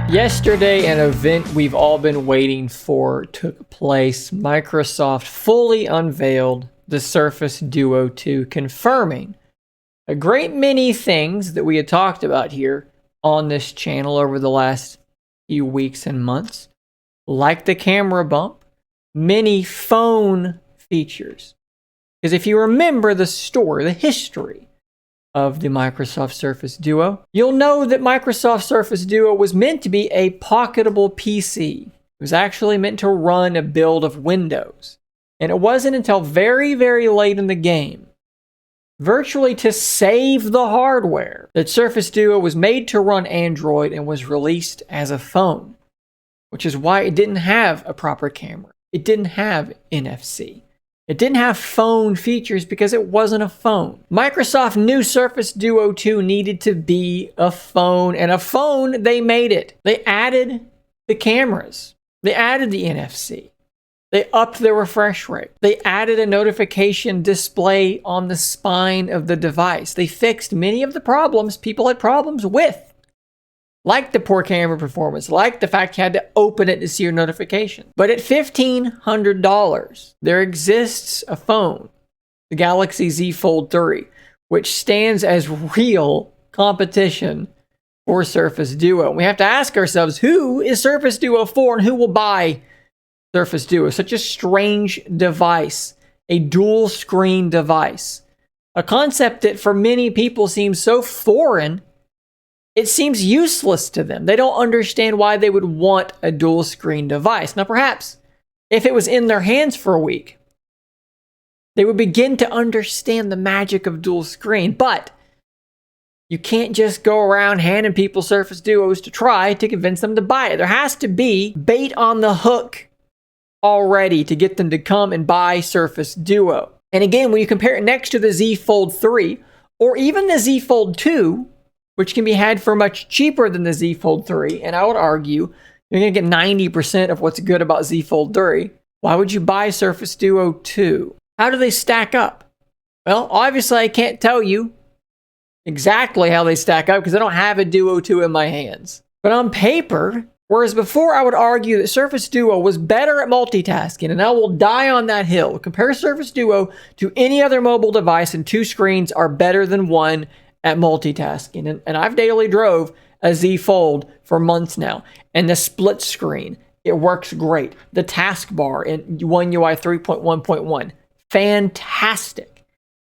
Yesterday, an event we've all been waiting for took place. Microsoft fully unveiled the Surface Duo 2, confirming a great many things that we had talked about here on this channel over the last few weeks and months, like the camera bump, many phone features. Because if you remember the story, the history of the Microsoft Surface Duo, you'll know that Microsoft Surface Duo was meant to be a pocketable PC. It was actually meant to run a build of Windows. And it wasn't until very, very late in the game, virtually to save the hardware, that Surface Duo was made to run Android and was released as a phone, which is why it didn't have a proper camera. It didn't have NFC. It didn't have phone features because it wasn't a phone. Microsoft knew Surface Duo 2 needed to be a phone, and a phone, they made it. They added the cameras. They added the NFC. They upped the refresh rate. They added a notification display on the spine of the device. They fixed many of the problems people had problems with, like the poor camera performance, like the fact you had to open it to see your notification. But at $1,500, there exists a phone, the Galaxy Z Fold 3, which stands as real competition for Surface Duo. We have to ask ourselves, who is Surface Duo for and who will buy Surface Duo? Such a strange device, a dual screen device, a concept that for many people seems so foreign, it seems useless to them. They don't understand why they would want a dual screen device. Now, perhaps if it was in their hands for a week, they would begin to understand the magic of dual screen. But you can't just go around handing people Surface Duos to try to convince them to buy it. There has to be bait on the hook already to get them to come and buy Surface Duo. And again, when you compare it next to the Z Fold 3 or even the Z Fold 2, which can be had for much cheaper than the Z Fold 3, and I would argue you're going to get 90% of what's good about Z Fold 3, why would you buy Surface Duo 2? How do they stack up? Well, obviously I can't tell you exactly how they stack up because I don't have a Duo 2 in my hands. But on paper, whereas before I would argue that Surface Duo was better at multitasking, and I will die on that hill. Compare Surface Duo to any other mobile device, and two screens are better than one at multitasking. And I've daily drove a Z Fold for months now, and the split screen, it works great. The taskbar in One UI 3.1.1, fantastic.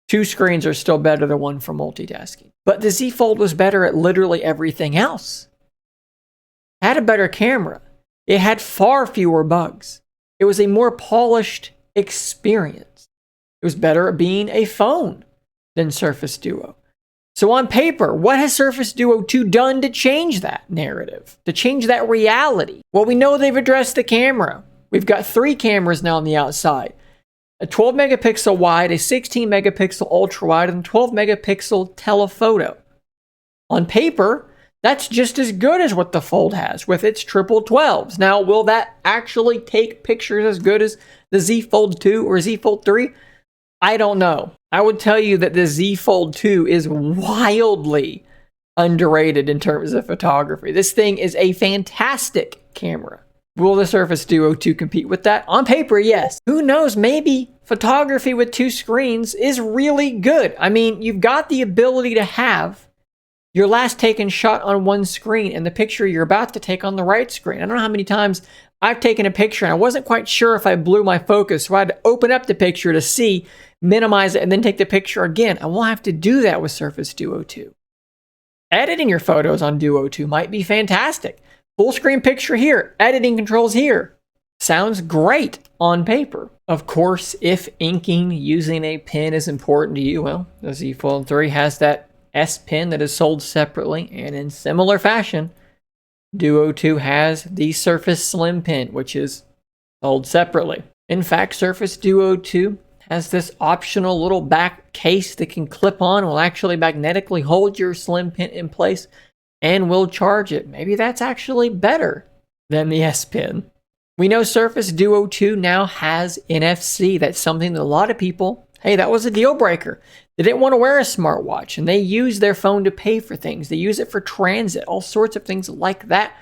Two screens are still better than one for multitasking. But the Z Fold was better at literally everything else. It had a better camera. It had far fewer bugs. It was a more polished experience. It was better at being a phone than Surface Duo. So on paper, what has Surface Duo 2 done to change that narrative, to change that reality? Well, we know they've addressed the camera. We've got 3 cameras now on the outside. A 12 megapixel wide, a 16 megapixel ultra wide, and 12 megapixel telephoto. On paper, that's just as good as what the Fold has with its triple 12s. Now, will that actually take pictures as good as the Z Fold 2 or Z Fold 3? I don't know. I would tell you that the Z Fold 2 is wildly underrated in terms of photography. This thing is a fantastic camera. Will the Surface Duo 2 compete with that? On paper, yes. Who knows? Maybe photography with 2 screens is really good. I mean, you've got the ability to have your last taken shot on one screen and the picture you're about to take on the right screen. I don't know how many times I've taken a picture and I wasn't quite sure if I blew my focus, so I had to open up the picture to see, minimize it, and then take the picture again. I won't have to do that with Surface Duo 2. Editing your photos on Duo 2 might be fantastic. Full screen picture here, editing controls here. Sounds great on paper. Of course, if inking using a pen is important to you, well, the Z Fold 3 has that S Pen that is sold separately, and in similar fashion, Duo 2 has the Surface Slim Pen, which is sold separately. In fact, Surface Duo 2 has this optional little back case that can clip on, will actually magnetically hold your Slim Pen in place, and will charge it. Maybe that's actually better than the S Pen. We know Surface Duo 2 now has NFC. That's something that a lot of people, hey, that was a deal breaker. They didn't want to wear a smartwatch, and they use their phone to pay for things. They use it for transit, all sorts of things like that.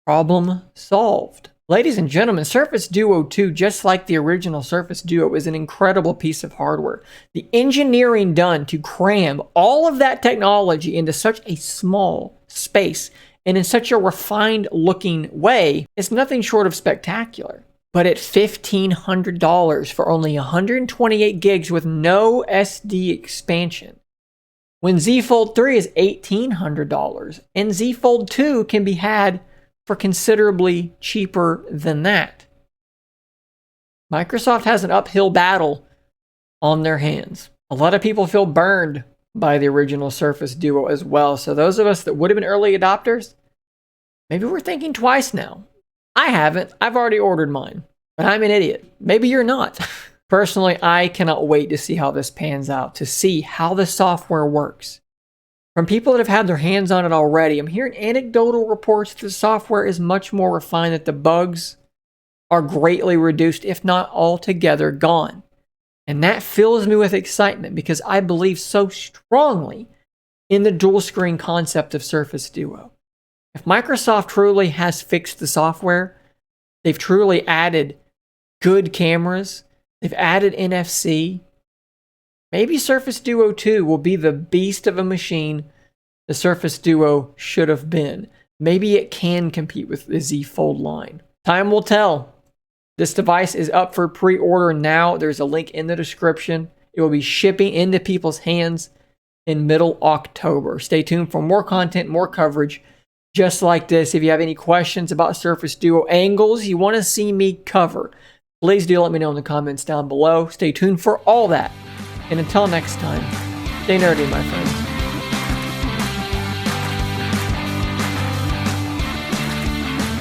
Problem solved. Ladies and gentlemen, Surface Duo 2, just like the original Surface Duo, is an incredible piece of hardware. The engineering done to cram all of that technology into such a small space and in such a refined looking way is nothing short of spectacular. But at $1,500 for only 128 gigs with no SD expansion, when Z Fold 3 is $1,800 and Z Fold 2 can be had for considerably cheaper than that. Microsoft has an uphill battle on their hands. A lot of people feel burned by the original Surface Duo as well. So those of us that would have been early adopters, maybe we're thinking twice now. I haven't. I've already ordered mine, but I'm an idiot. Maybe you're not. Personally, I cannot wait to see how this pans out, to see how the software works. From people that have had their hands on it already, I'm hearing anecdotal reports that the software is much more refined, that the bugs are greatly reduced, if not altogether gone. And that fills me with excitement because I believe so strongly in the dual screen concept of Surface Duo. If Microsoft truly has fixed the software, they've truly added good cameras, they've added NFC, maybe Surface Duo 2 will be the beast of a machine the Surface Duo should have been. Maybe it can compete with the Z Fold line. Time will tell. This device is up for pre-order now. There's a link in the description. It will be shipping into people's hands in middle October. Stay tuned for more content, more coverage just like this. If you have any questions about Surface Duo angles you want to see me cover, please do let me know in the comments down below. Stay tuned for all that. And until next time, stay nerdy, my friends.